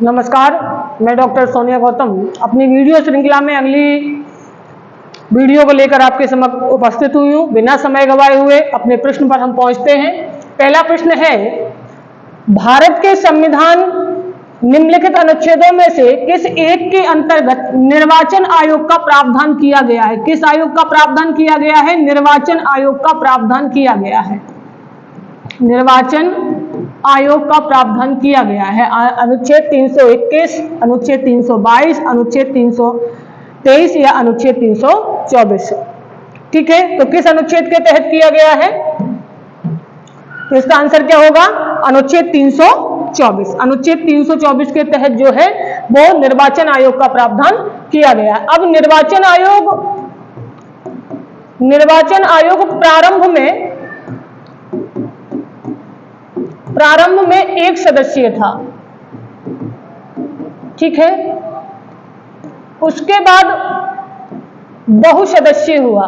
नमस्कार, मैं डॉक्टर सोनिया गौतम अपनी वीडियो श्रृंखला में अगली वीडियो को लेकर आपके समक्ष उपस्थित हुई हूँ। बिना समय गवाए हुए अपने प्रश्न पर हम पहुंचते हैं। पहला प्रश्न है, भारत के संविधान निम्नलिखित अनुच्छेदों में से किस एक के अंतर्गत निर्वाचन आयोग का प्रावधान किया गया है? किस आयोग का प्रावधान किया गया है? निर्वाचन आयोग का प्रावधान किया गया है। निर्वाचन आयोग का प्रावधान किया गया है। अनुच्छेद 321, अनुच्छेद 322, अनुच्छेद 323 या अनुच्छेद 324। ठीक है, तो किस अनुच्छेद के तहत किया गया है? तो इसका आंसर क्या होगा? अनुच्छेद 324। अनुच्छेद 324 के तहत जो है वो निर्वाचन आयोग का प्रावधान किया गया है। अब निर्वाचन आयोग प्रारंभ में एक सदस्यीय था। ठीक है, उसके बाद बहुसदस्यीय हुआ।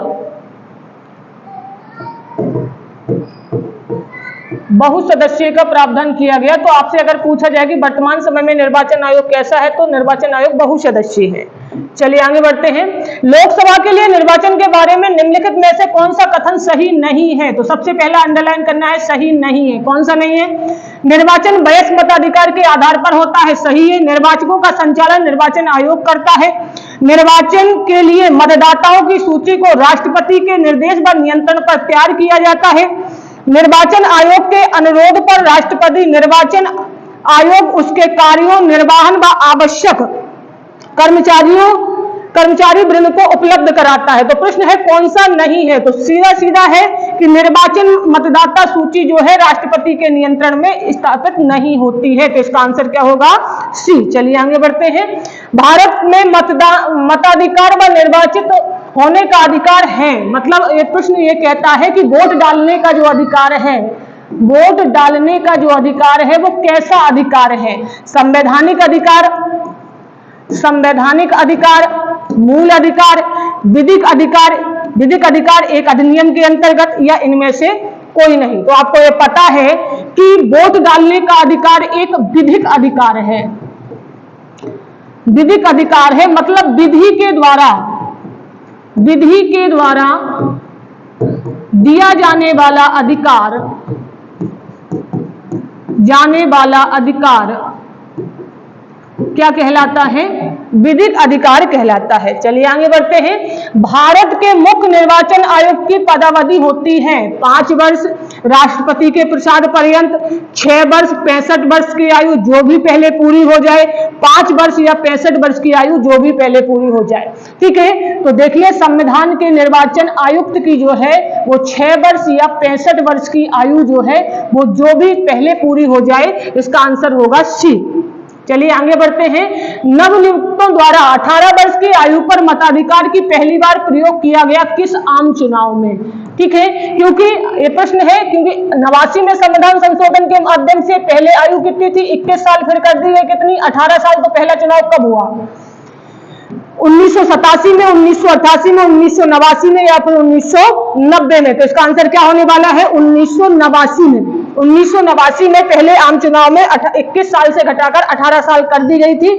बहुसदस्यीय का प्रावधान किया गया। तो आपसे अगर पूछा जाए कि वर्तमान समय में निर्वाचन आयोग कैसा है, तो निर्वाचन आयोग बहुसदस्यीय है। चलिए आगे बढ़ते हैं। लोकसभा के लिए निर्वाचन के बारे में निम्नलिखित में से कौन सा कथन सही नहीं है? तो सबसे पहला अंडरलाइन करना है, सही नहीं है। कौन सा नहीं है? निर्वाचन वयस्क मताधिकार के आधार पर होता है, सही है। निर्वाचकों का संचालन निर्वाचन आयोग करता है। निर्वाचन के लिए मतदाताओं की सूची को राष्ट्रपति के निर्देश व नियंत्रण पर तैयार किया जाता है। निर्वाचन आयोग के अनुरोध पर राष्ट्रपति निर्वाचन आयोग उसके कार्यों, निर्वहन व आवश्यक कर्मचारी वृंद को उपलब्ध कराता है। तो प्रश्न है कौन सा नहीं है? तो सीधा है कि निर्वाचन मतदाता सूची जो है राष्ट्रपति के नियंत्रण में स्थापित नहीं होती है। तो इसका आंसर क्या होगा? सी। चलिए आगे बढ़ते हैं। भारत में मताधिकार व निर्वाचित होने का अधिकार है। मतलब ये प्रश्न ये कहता है कि वोट डालने का जो अधिकार है, वोट डालने का जो अधिकार है वो कैसा अधिकार है? संवैधानिक अधिकार, मूल अधिकार, विधिक अधिकार एक अधिनियम के अंतर्गत, या इनमें से कोई नहीं। तो आपको ये पता है कि वोट डालने का अधिकार एक विधिक अधिकार है। विधिक अधिकार है मतलब विधि के द्वारा दिया जाने वाला अधिकार क्या कहलाता है? विधिक अधिकार कहलाता है। चलिए आगे बढ़ते हैं। भारत के मुख्य निर्वाचन आयोग की पदावधि होती है 5 वर्ष राष्ट्रपति के प्रसाद पर्यंत, 6 वर्ष 65 वर्ष की आयु जो भी पहले पूरी हो जाए, 5 वर्ष या 65 वर्ष की आयु जो भी पहले पूरी हो जाए। ठीक है, तो देखिए संविधान के निर्वाचन आयुक्त की जो है वो 6 वर्ष या 65 वर्ष की आयु जो है वो जो भी पहले पूरी हो जाए। इसका आंसर होगा सी। चलिए आगे बढ़ते हैं। नवनियुक्तों द्वारा 18 वर्ष की आयु पर मताधिकार की पहली बार प्रयोग किया गया किस आम चुनाव में? ठीक है, क्योंकि ये प्रश्न है क्योंकि 89 में संविधान संशोधन के माध्यम से पहले आयु कितनी थी? 21 साल, फिर कर दी गई कितनी? 18 साल। तो पहला चुनाव कब हुआ? 1987 में, 1988 में, 1989 में या फिर 1990 में? तो इसका आंसर क्या होने वाला है? 1989 में। 1989 में पहले आम चुनाव में 21 साल से घटाकर 18 साल कर दी गई थी।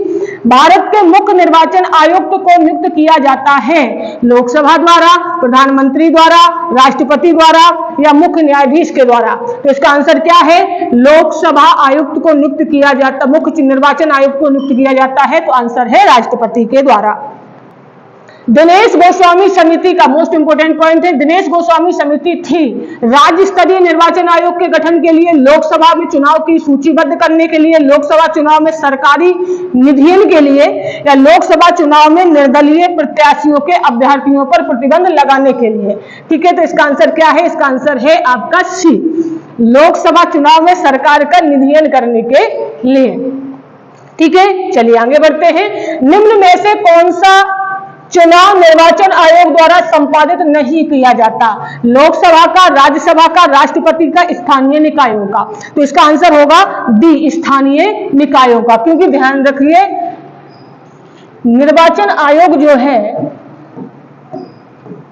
भारत के मुख्य निर्वाचन आयुक्त को नियुक्त किया जाता है लोकसभा द्वारा, प्रधानमंत्री द्वारा, राष्ट्रपति द्वारा या मुख्य न्यायाधीश के द्वारा? तो इसका आंसर क्या है? लोकसभा आयुक्त को नियुक्त किया जाता, मुख्य निर्वाचन आयुक्त को नियुक्त किया जाता है। तो आंसर है राष्ट्रपति के द्वारा। दिनेश गोस्वामी समिति का मोस्ट इंपोर्टेंट पॉइंट है, दिनेश गोस्वामी समिति थी राज्य स्तरीय निर्वाचन आयोग के गठन के लिए, लोकसभा में चुनाव की सूचीबद्ध करने के लिए, लोकसभा चुनाव में सरकारी निधियन के लिए, या लोकसभा चुनाव में निर्दलीय प्रत्याशियों के अभ्यर्थियों पर प्रतिबंध लगाने के लिए। ठीक है, तो इसका आंसर क्या है? इसका आंसर है आपका सी, लोकसभा चुनाव में सरकार का निधियन करने के लिए। ठीक है, चलिए आगे बढ़ते हैं। निम्न में से कौन सा चुनाव निर्वाचन आयोग द्वारा संपादित नहीं किया जाता? लोकसभा का, राज्यसभा का, राष्ट्रपति का, स्थानीय निकायों का? तो इसका आंसर होगा डी, स्थानीय निकायों का। क्योंकि ध्यान रखिए निर्वाचन आयोग जो है,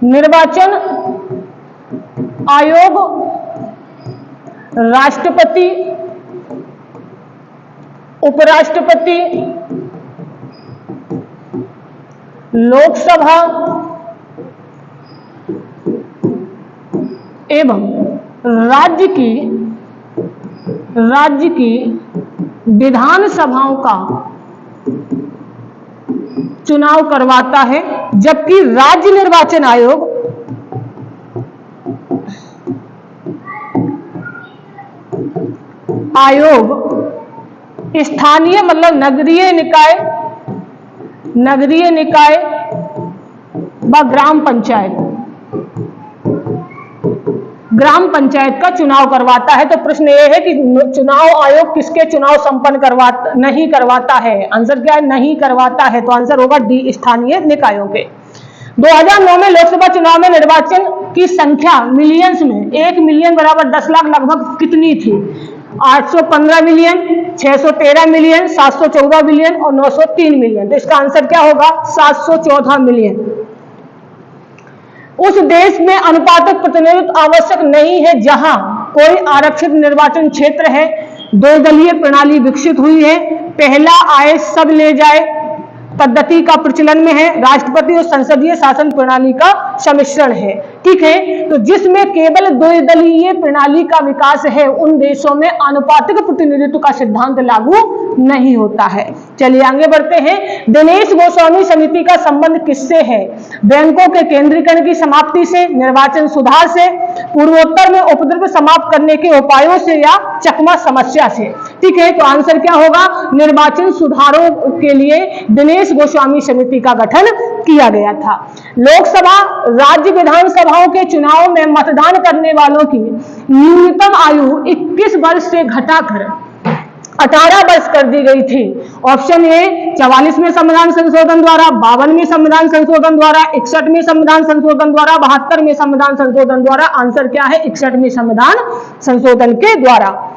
निर्वाचन आयोग राष्ट्रपति, उपराष्ट्रपति, लोकसभा एवं राज्य की विधानसभाओं का चुनाव करवाता है, जबकि राज्य निर्वाचन आयोग स्थानीय मतलब नगरीय निकाय व ग्राम पंचायत का चुनाव करवाता है। तो प्रश्न ये है कि चुनाव आयोग किसके चुनाव संपन्न नहीं करवाता है? आंसर क्या है? नहीं करवाता है। तो आंसर होगा डी, स्थानीय निकायों के। 2009 में लोकसभा चुनाव में निर्वाचन की संख्या मिलियंस में 1 मिलियन बराबर 10 लाख लगभग कितनी थी? 815 मिलियन, 613 मिलियन, 714 मिलियन और 903 मिलियन। तो इसका आंसर क्या होगा? 714 मिलियन। उस देश में अनुपातिक प्रतिनिधित्व आवश्यक नहीं है जहां कोई आरक्षित निर्वाचन क्षेत्र है, 2 दलीय प्रणाली विकसित हुई है, पहला आए सब ले जाए पद्धति का प्रचलन में है, राष्ट्रपति और संसदीय शासन प्रणाली का सम्मिश्रण है। ठीक है, तो जिसमें केवल 2 दलीय प्रणाली का विकास है, उन देशों में अनुपातिक प्रतिनिधित्व का सिद्धांत लागू नहीं होता है। चलिए आगे बढ़ते हैं। दिनेश गोस्वामी समिति का संबंध किससे है? बैंकों के केंद्रीकरण की समाप्ति से, निर्वाचन सुधार से, पूर्वोत्तर में उपद्रव समाप्त करने के उपायों से या चकमा समस्या से। ठीक है, तो आंसर क्या होगा? निर्वाचन सुधारों के लिए दिनेश गोस्वामी समिति का गठन किया गया था। लोकसभा, राज्य विधानसभाओं के चुनाव में मतदान करने वालों की न्यूनतम आयु 21 वर्ष से घटाकर 18 वर्ष कर दी गई थी। ऑप्शन ए 44वें संविधान संशोधन द्वारा, 52वें संविधान संशोधन द्वारा, 61वें संविधान संशोधन द्वारा, 72वें संविधान संशोधन द्वारा। आंसर क्या है? 61वें संविधान संशोधन के द्वारा।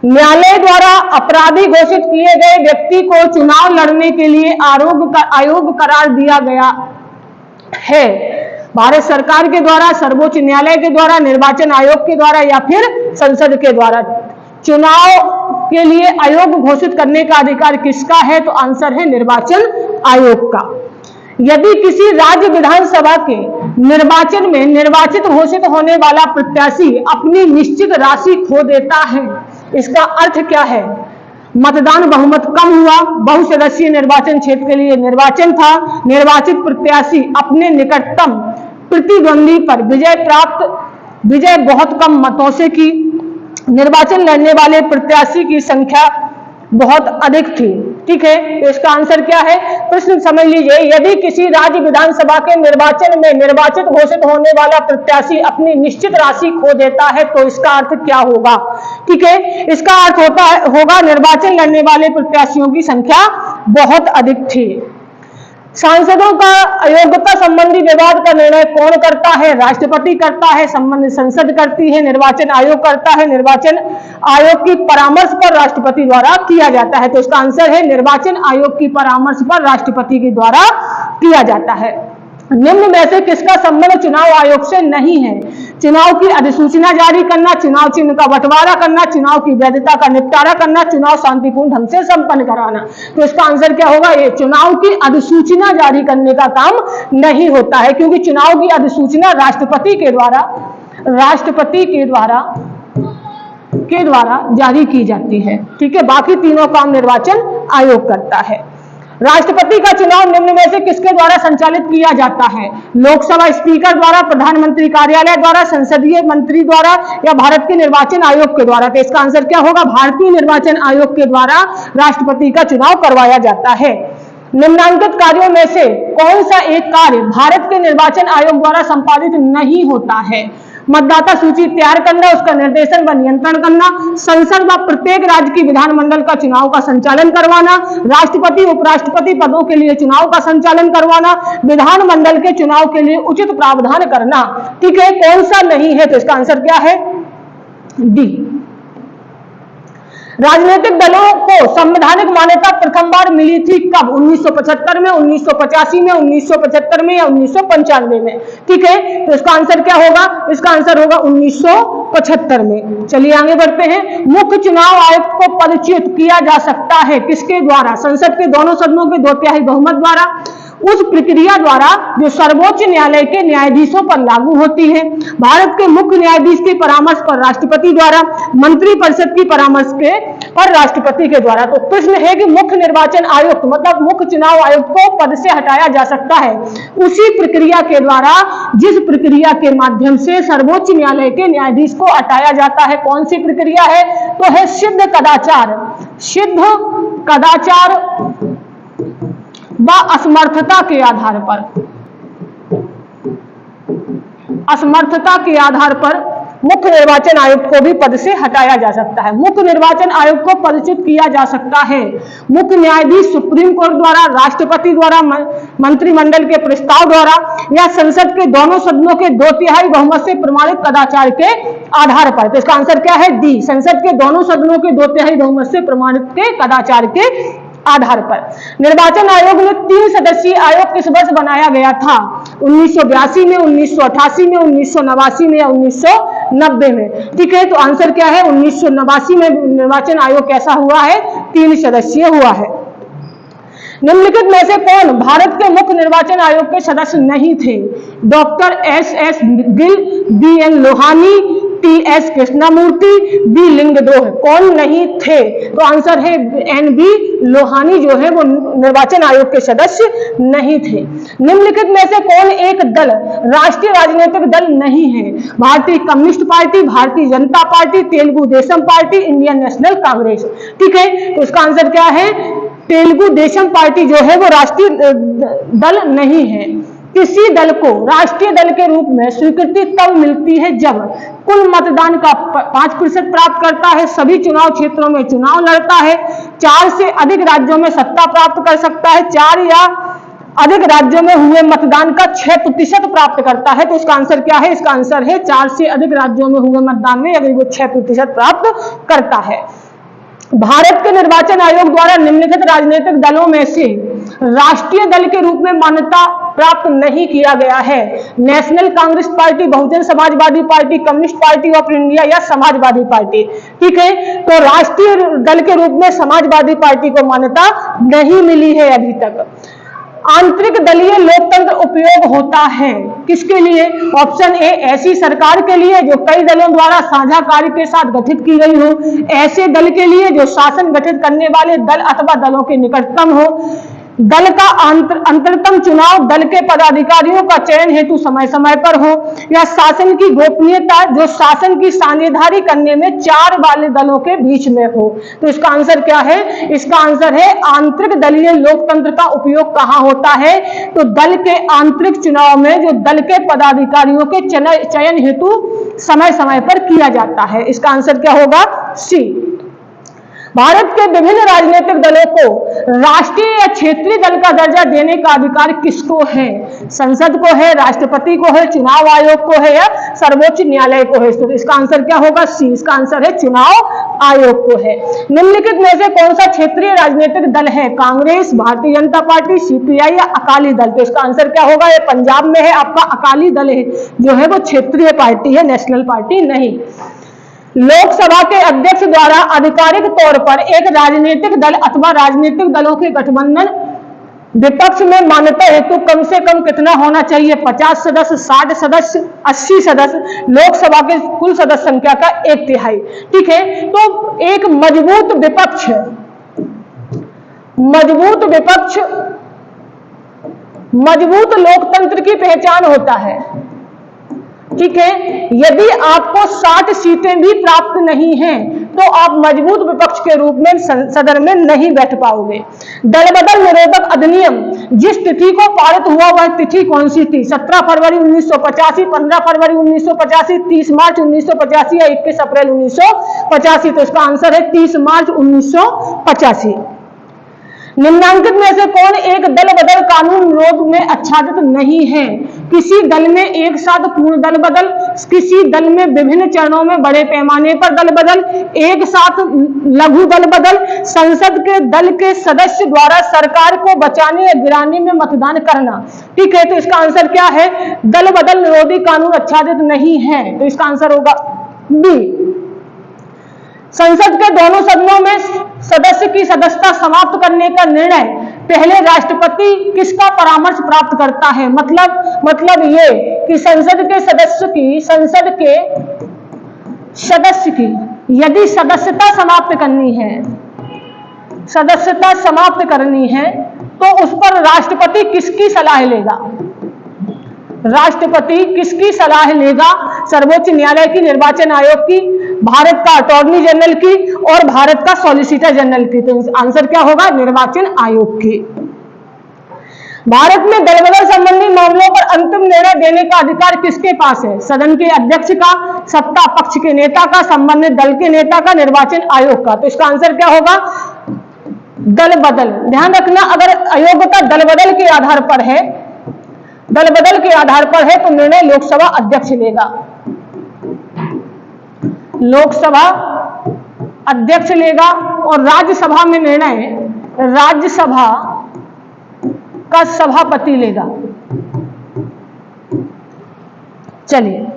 न्यायालय द्वारा अपराधी घोषित किए गए व्यक्ति को चुनाव लड़ने के लिए आयोग करार दिया गया है। भारत सरकार के द्वारा, सर्वोच्च न्यायालय के द्वारा, निर्वाचन आयोग के द्वारा या फिर संसद के द्वारा। चुनाव के लिए आयोग घोषित करने का अधिकार किसका है? तो आंसर है निर्वाचन आयोग का। यदि किसी राज्य विधानसभा के निर्वाचन में निर्वाचित घोषित होने वाला प्रत्याशी अपनी निश्चित राशि खो देता है, इसका अर्थ क्या है? मतदान बहुमत कम हुआ, बहुसदस्यीय निर्वाचन क्षेत्र के लिए निर्वाचन था, निर्वाचित प्रत्याशी अपने निकटतम प्रतिद्वंदी पर विजय बहुत कम मतों से की, निर्वाचन लड़ने वाले प्रत्याशी की संख्या बहुत अधिक थी। ठीक है, तो इसका आंसर क्या है? प्रश्न समझ लीजिए। यदि किसी राज्य विधानसभा के निर्वाचन में निर्वाचित घोषित होने वाला प्रत्याशी अपनी निश्चित राशि खो देता है, तो इसका अर्थ क्या होगा? ठीक है, इसका अर्थ होगा निर्वाचन लड़ने वाले प्रत्याशियों की संख्या बहुत अधिक थी। सांसदों का अयोग्यता संबंधी विवाद का निर्णय कौन करता है? राष्ट्रपति करता है, संबंधित संसद करती है, निर्वाचन आयोग करता है। निर्वाचन आयोग की परामर्श पर राष्ट्रपति द्वारा किया जाता है। तो इसका आंसर है निर्वाचन आयोग की परामर्श पर राष्ट्रपति के द्वारा किया जाता है। निम्न में से किसका संबंध चुनाव आयोग से नहीं है? चुनाव की अधिसूचना जारी करना, चुनाव चिन्ह का बंटवारा करना, चुनाव की वैधता का निपटारा करना, चुनाव शांतिपूर्ण ढंग से संपन्न कराना। तो इसका आंसर क्या होगा? ये चुनाव की अधिसूचना जारी करने का काम नहीं होता है, क्योंकि चुनाव की अधिसूचना राष्ट्रपति के द्वारा जारी की जाती है। ठीक है, बाकी तीनों काम निर्वाचन आयोग करता है। राष्ट्रपति का चुनाव निम्न में से किसके द्वारा संचालित किया जाता है? लोकसभा स्पीकर द्वारा, प्रधानमंत्री कार्यालय द्वारा, संसदीय मंत्री द्वारा या भारत के निर्वाचन आयोग के द्वारा। तो इसका आंसर क्या होगा? भारतीय निर्वाचन आयोग के द्वारा राष्ट्रपति का चुनाव करवाया जाता है। निम्नांकित कार्यों में से कौन सा एक कार्य भारत के निर्वाचन आयोग द्वारा संपादित नहीं होता है? मतदाता सूची तैयार करना, उसका निर्देशन व नियंत्रण करना, संसद व प्रत्येक राज्य की विधानमंडल का चुनाव का संचालन करवाना, राष्ट्रपति उपराष्ट्रपति पदों के लिए चुनाव का संचालन करवाना, विधानमंडल के चुनाव के लिए उचित प्रावधान करना। ठीक है, कौन सा नहीं है? तो इसका आंसर क्या है? डी। राजनीतिक दलों को संवैधानिक मान्यता प्रथम बार मिली थी कब? 1975 में, 1985 में, 1975 में या 1995 में? ठीक है, तो इसका आंसर क्या होगा? इसका आंसर होगा 1975 में। चलिए आगे बढ़ते हैं। मुख्य चुनाव आयुक्त को पदच्युत किया जा सकता है किसके द्वारा? संसद के दोनों सदनों के 2/3 बहुमत द्वारा। उस प्रक्रिया द्वारा जो सर्वोच्च न्यायालय के न्यायाधीशों पर लागू होती है। भारत के मुख्य न्यायाधीश के परामर्श पर राष्ट्रपति द्वारा, मंत्रिपरिषद की परामर्श के पर राष्ट्रपति के द्वारा। तो प्रश्न है कि मुख्य निर्वाचन आयुक्त मतलब मुख्य चुनाव आयुक्त को पद से हटाया जा सकता है उसी प्रक्रिया के द्वारा जिस प्रक्रिया के माध्यम से सर्वोच्च न्यायालय के न्यायाधीश को हटाया जाता है। कौन सी प्रक्रिया है? तो है सिद्ध कदाचार। सिद्ध कदाचार व असमर्थता के आधार पर, असमर्थता के आधार पर मुख्य निर्वाचन आयुक्त को भी पद से हटाया जा सकता है। मुख्य निर्वाचन आयुक्त को पदच्युत किया जा सकता है मुख्य न्यायाधीश सुप्रीम कोर्ट द्वारा, राष्ट्रपति द्वारा, मंत्रिमंडल के प्रस्ताव द्वारा या संसद के दोनों सदनों के 2/3 बहुमत से प्रमाणित कदाचार के आधार पर। तो इसका आंसर क्या है? डी, संसद के दोनों सदनों के 2/3 बहुमत से प्रमाणित के कदाचार के आधार पर। निर्वाचन आयोग में 3 सदस्यीय आयोग किस वर्ष बनाया गया था? 1982 में, 1988 में, 1989 में या 1990 में? ठीक है, तो आंसर क्या है? 1989 में निर्वाचन आयोग कैसा हुआ है? 3 सदस्यीय हुआ है। निम्नलिखित में से कौन भारत के मुख्य निर्वाचन आयोग के सदस्य नहीं थे? Doctor S Gill, BN Lohani, TS Krishnamurthy, B Lyngdoh. कौन नहीं थे? तो आंसर है NB लोहानी जो है वो निर्वाचन आयोग के सदस्य नहीं थे। निम्नलिखित में से कौन एक दल राष्ट्रीय राजनीतिक दल नहीं है? भारतीय communist party, Bharatiya Janata party, Telugu Desam party, Indian national Congress. ठीक है, तो इसका आंसर क्या है? तेलुगु देशम पार्टी जो है वो राष्ट्रीय दल नहीं है। किसी दल को राष्ट्रीय दल के रूप में स्वीकृति तब मिलती है जब कुल मतदान का 5% प्राप्त करता है, सभी चुनाव क्षेत्रों में चुनाव लड़ता है, 4 से अधिक राज्यों में सत्ता प्राप्त कर सकता है, 4 या अधिक राज्यों में हुए मतदान का 6% प्राप्त करता है। तो इसका आंसर क्या है? इसका आंसर है 4 से अधिक राज्यों में हुए मतदान में अगर वो 6% प्राप्त करता है। भारत के निर्वाचन आयोग द्वारा निम्नलिखित राजनीतिक दलों में से राष्ट्रीय दल के रूप में मान्यता प्राप्त नहीं किया गया है। National Congress party, Bahujan Samajwadi party, communist party of India या समाजवादी पार्टी। ठीक है, तो राष्ट्रीय दल के रूप में समाजवादी पार्टी को मान्यता नहीं मिली है अभी तक। आंतरिक दलीय लोकतंत्र उपयोग होता है किसके लिए? ऑप्शन ए, ऐसी सरकार के लिए जो कई दलों द्वारा साझा कार्य के साथ गठित की गई हो, ऐसे दल के लिए जो शासन गठित करने वाले दल अथवा दलों के निकटतम हो, दल का अंतरतम चुनाव दल के पदाधिकारियों का चयन हेतु समय समय पर हो, या शासन की गोपनीयता जो शासन की साझेदारी करने में 4 वाले दलों के बीच में हो। तो इसका आंसर क्या है? इसका आंसर है आंतरिक दलीय लोकतंत्र का उपयोग कहाँ होता है? तो दल के आंतरिक चुनाव में जो दल के पदाधिकारियों के चयन हेतु समय समय पर किया जाता है। इसका आंसर क्या होगा? सी। भारत के विभिन्न राजनीतिक दलों को राष्ट्रीय या क्षेत्रीय दल का दर्जा देने का अधिकार किसको है? संसद को है, राष्ट्रपति को है, चुनाव आयोग को है या सर्वोच्च न्यायालय को है? तो इसका आंसर क्या होगा? सी। इसका आंसर है चुनाव आयोग को है। निम्नलिखित में से कौन सा क्षेत्रीय राजनीतिक दल है? कांग्रेस, भारतीय जनता पार्टी, CPI या अकाली दल? तो इसका आंसर क्या होगा? ये पंजाब में है आपका अकाली दल है जो है वो क्षेत्रीय पार्टी है, नेशनल पार्टी नहीं। लोकसभा के अध्यक्ष द्वारा आधिकारिक तौर पर एक राजनीतिक दल अथवा राजनीतिक दलों के गठबंधन विपक्ष में मान्यता हेतु कम से कम कितना होना चाहिए? 50 सदस्य, 60 सदस्य, 80 सदस्य, लोकसभा के कुल सदस्य संख्या का 1/3। ठीक है, तो एक मजबूत विपक्ष, मजबूत विपक्ष मजबूत लोकतंत्र की पहचान होता है। ठीक है, यदि आपको 60 सीटें भी प्राप्त नहीं हैं तो आप मजबूत विपक्ष के रूप में सदन में नहीं बैठ पाओगे। दल बदल निरोधक अधिनियम जिस तिथि को पारित हुआ वह तिथि कौन सी थी? 17 फरवरी 1985, 15 फरवरी 1985, 30 मार्च 1985 या 21 अप्रैल 1985? तो इसका आंसर है 30 मार्च 1985। निम्नांकित में से कौन एक दल बदल कानून विरोध में आच्छादित नहीं है? किसी दल में एक साथ पूर्ण दल बदल, किसी दल में विभिन्न चरणों में बड़े पैमाने पर दल बदल, एक साथ लघु दल बदल, संसद के दल के सदस्य द्वारा सरकार को बचाने या गिराने में मतदान करना। ठीक है, तो इसका आंसर क्या है? दल बदल निरोधी कानून आच्छादित नहीं है, तो इसका आंसर होगा बी। संसद के दोनों सदनों में सदस्य की सदस्यता समाप्त करने का निर्णय पहले राष्ट्रपति किसका परामर्श प्राप्त करता है? मतलब ये कि संसद के सदस्य की यदि सदस्यता समाप्त करनी है तो उस पर राष्ट्रपति किसकी सलाह लेगा? राष्ट्रपति किसकी सलाह लेगा? सर्वोच्च न्यायालय की, निर्वाचन आयोग की, भारत का अटॉर्नी जनरल की और भारत का सॉलिसिटर जनरल की। तो आंसर क्या होगा? निर्वाचन आयोग की। भारत में दलबदल संबंधी मामलों पर अंतिम निर्णय देने का अधिकार किसके पास है? सदन के अध्यक्ष का, सत्ता पक्ष के नेता का, संबंधित दल के नेता का, निर्वाचन आयोग का। तो इसका आंसर क्या होगा? दल बदल। ध्यान रखना, अगर अयोग्यता दल बदल के आधार पर है तो निर्णय लोकसभा अध्यक्ष लेगा। लोकसभा अध्यक्ष लेगा और राज्यसभा में निर्णय राज्यसभा का सभापति लेगा। चलिए,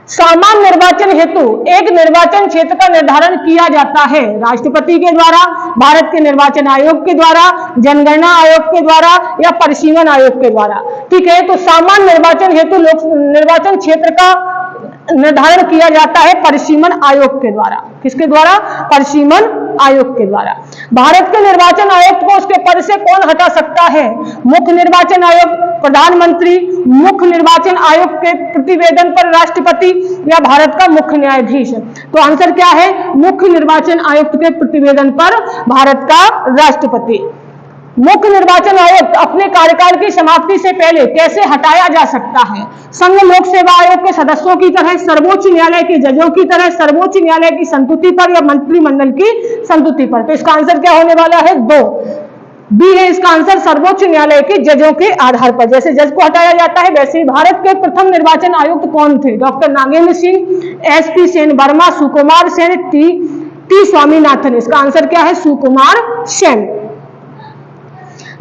सामान्य निर्वाचन हेतु एक निर्वाचन क्षेत्र का निर्धारण किया जाता है राष्ट्रपति के द्वारा, भारत के निर्वाचन आयोग के द्वारा, जनगणना आयोग के द्वारा या परिसीमन आयोग के द्वारा। ठीक है, तो सामान्य निर्वाचन हेतु निर्वाचन क्षेत्र का निर्धारण किया जाता है परिसीमन आयोग के द्वारा। किसके द्वारा? परिसीमन आयोग के द्वारा। भारत के निर्वाचन आयुक्त को उसके पद से कौन हटा सकता है? मुख्य निर्वाचन आयुक्त, प्रधानमंत्री, मुख्य निर्वाचन आयोग के प्रतिवेदन पर राष्ट्रपति या भारत का मुख्य न्यायाधीश। तो आंसर क्या है? मुख्य निर्वाचन आयुक्त के प्रतिवेदन पर भारत का राष्ट्रपति। मुख्य निर्वाचन आयुक्त अपने कार्यकाल की समाप्ति से पहले कैसे हटाया जा सकता है? संघ लोक सेवा आयोग के सदस्यों की तरह, सर्वोच्च न्यायालय के जजों की तरह, सर्वोच्च न्यायालय की संतुति पर या मंत्रिमंडल की संतुति पर। तो इसका आंसर क्या होने वाला है? 2 बी है इसका आंसर, सर्वोच्च न्यायालय के जजों के आधार पर। जैसे जज को हटाया जाता है वैसे ही। भारत के प्रथम निर्वाचन आयुक्त कौन थे? Doctor Nagendra Singh, SP Sen Verma, Sukumar Sen, T Swaminathan. इसका आंसर क्या है? सुकुमार सेन।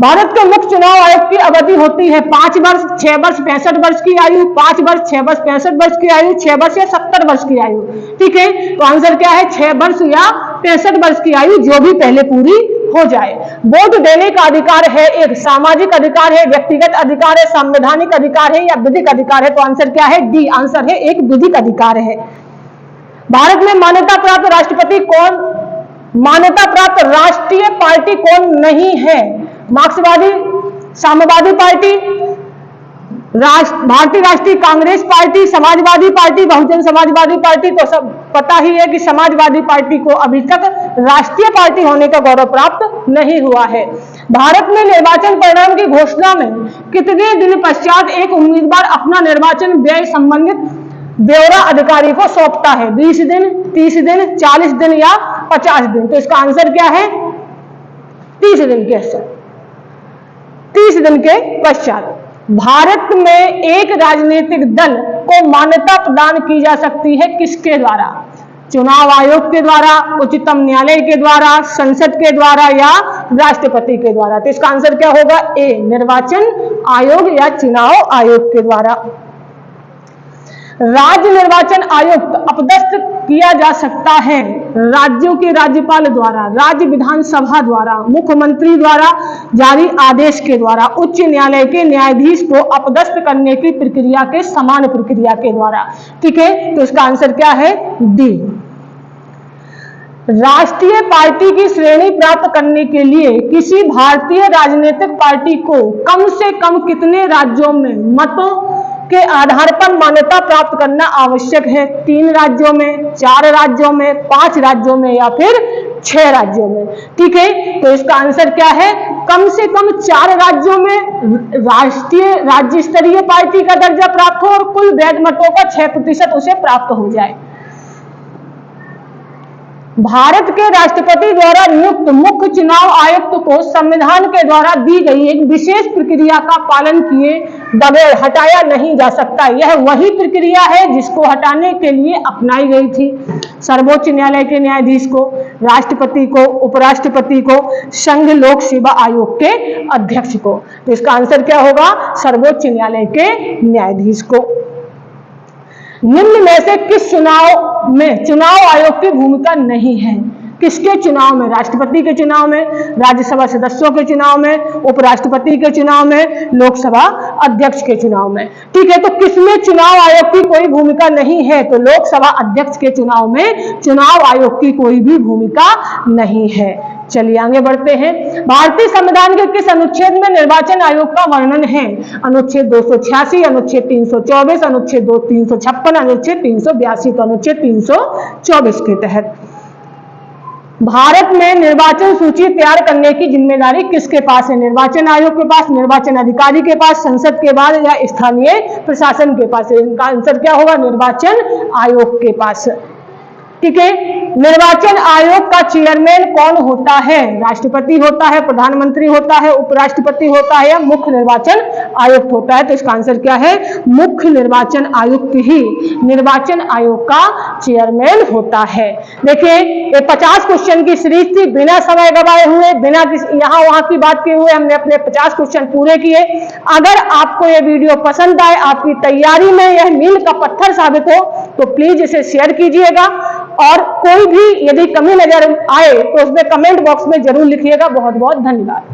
भारत के मुख्य चुनाव आयोग की अवधि होती है 5 वर्ष, 6 वर्ष, 65 वर्ष की आयु, 5 वर्ष, 6 वर्ष, 65 वर्ष की आयु, 6 वर्ष या 70 वर्ष की आयु। ठीक है, तो आंसर क्या है? 6 वर्ष या 65 वर्ष की आयु, जो भी पहले पूरी हो जाए। वोट देने का अधिकार है एक सामाजिक अधिकार है, व्यक्तिगत अधिकार है, संवैधानिक अधिकार है या विधिक अधिकार है? तो आंसर क्या है? डी आंसर है, एक विधिक अधिकार है। भारत में मान्यता प्राप्त राष्ट्रपति कौन, मान्यता प्राप्त राष्ट्रीय पार्टी कौन नहीं है? मार्क्सवादी, साम्यवादी पार्टी, भारतीय राष्ट्रीय Congress party, Samajwadi party, Bahujan Samajwadi party. तो सब पता ही है कि समाजवादी पार्टी को अभी तक राष्ट्रीय पार्टी होने का गौरव प्राप्त नहीं हुआ है। भारत में निर्वाचन परिणाम की घोषणा में कितने दिन पश्चात एक उम्मीदवार अपना निर्वाचन व्यय संबंधित ब्यौरा अधिकारी को सौंपता है? 20 दिन, 30 दिन, 40 दिन या 50 दिन? तो इसका आंसर क्या है? 30 दिन के पश्चात। 30 दिन के पश्चात भारत में एक राजनीतिक दल को मान्यता प्रदान की जा सकती है किसके द्वारा? चुनाव आयोग के द्वारा, उच्चतम न्यायालय के द्वारा, संसद के द्वारा या राष्ट्रपति के द्वारा? तो इसका आंसर क्या होगा? ए, निर्वाचन आयोग या चुनाव आयोग के द्वारा। राज्य निर्वाचन आयुक्त अपदस्थ किया जा सकता है राज्यों के राज्यपाल द्वारा, राज्य विधानसभा द्वारा, मुख्यमंत्री द्वारा जारी आदेश के द्वारा, उच्च न्यायालय के न्यायाधीश को अपदस्थ करने की प्रक्रिया के समान प्रक्रिया के द्वारा। ठीक है, तो इसका आंसर क्या है? डी। राष्ट्रीय पार्टी की श्रेणी प्राप्त करने के लिए किसी भारतीय राजनीतिक पार्टी को कम से कम कितने राज्यों में मतों के आधार पर मान्यता प्राप्त करना आवश्यक है? 3 राज्यों में, 4 राज्यों में, 5 राज्यों में या फिर 6 राज्यों में? ठीक है, तो इसका आंसर क्या है? कम से कम 4 राज्यों में राज्य स्तरीय पार्टी का दर्जा प्राप्त हो और कुल वैध मतों का 6% उसे प्राप्त हो जाए। भारत के राष्ट्रपति द्वारा नियुक्त मुख्य चुनाव आयुक्त को संविधान के द्वारा दी गई एक विशेष प्रक्रिया का पालन किए बगैर हटाया नहीं जा सकता। यह वही प्रक्रिया है जिसको हटाने के लिए अपनाई गई थी। सर्वोच्च न्यायालय के न्यायाधीश को, राष्ट्रपति को, उपराष्ट्रपति को, संघ लोक सेवा आयोग के अध्यक्ष को। तो इसका आंसर क्या होगा? सर्वोच्च न्यायालय के न्यायाधीश को। निम्न में से किस चुनाव में चुनाव आयोग की भूमिका नहीं है? किसके चुनाव में? राष्ट्रपति के चुनाव में, राज्यसभा सदस्यों के चुनाव में, उपराष्ट्रपति के चुनाव में, लोकसभा अध्यक्ष के चुनाव में। ठीक है, तो किसमें चुनाव आयोग की कोई भूमिका नहीं है? तो लोकसभा अध्यक्ष के चुनाव में चुनाव आयोग की कोई भी भूमिका नहीं है। चलिए आगे बढ़ते हैं। भारतीय संविधान के किस अनुच्छेद में निर्वाचन आयोग का वर्णन है? अनुच्छेद 286, अनुच्छेद 324, अनुच्छेद 356, अनुच्छेद 382। तो अनुच्छेद 324 के तहत भारत में निर्वाचन सूची तैयार करने की जिम्मेदारी किसके पास है? निर्वाचन आयोग के पास, निर्वाचन अधिकारी के पास, संसद के पास या स्थानीय प्रशासन के पास? इनका आंसर क्या होगा? निर्वाचन आयोग के पास। ठीक है, निर्वाचन आयोग का चेयरमैन कौन होता है? राष्ट्रपति होता है, प्रधानमंत्री होता है, उपराष्ट्रपति होता है या मुख्य निर्वाचन आयुक्त होता है? तो इसका आंसर क्या है? मुख्य निर्वाचन आयुक्त ही निर्वाचन आयोग का चेयरमैन होता है। देखिए, ये 50 क्वेश्चन की सीरीज थी, बिना समय गवाए हुए, बिना यहाँ वहां की बात किए हुए हमने अपने 50 क्वेश्चन पूरे किए। अगर आपको ये वीडियो पसंद आए, आपकी तैयारी में यह मील का पत्थर साबित हो, तो प्लीज इसे शेयर कीजिएगा और कोई भी यदि कमी नजर आए तो उसमें कमेंट बॉक्स में जरूर लिखिएगा। बहुत बहुत धन्यवाद।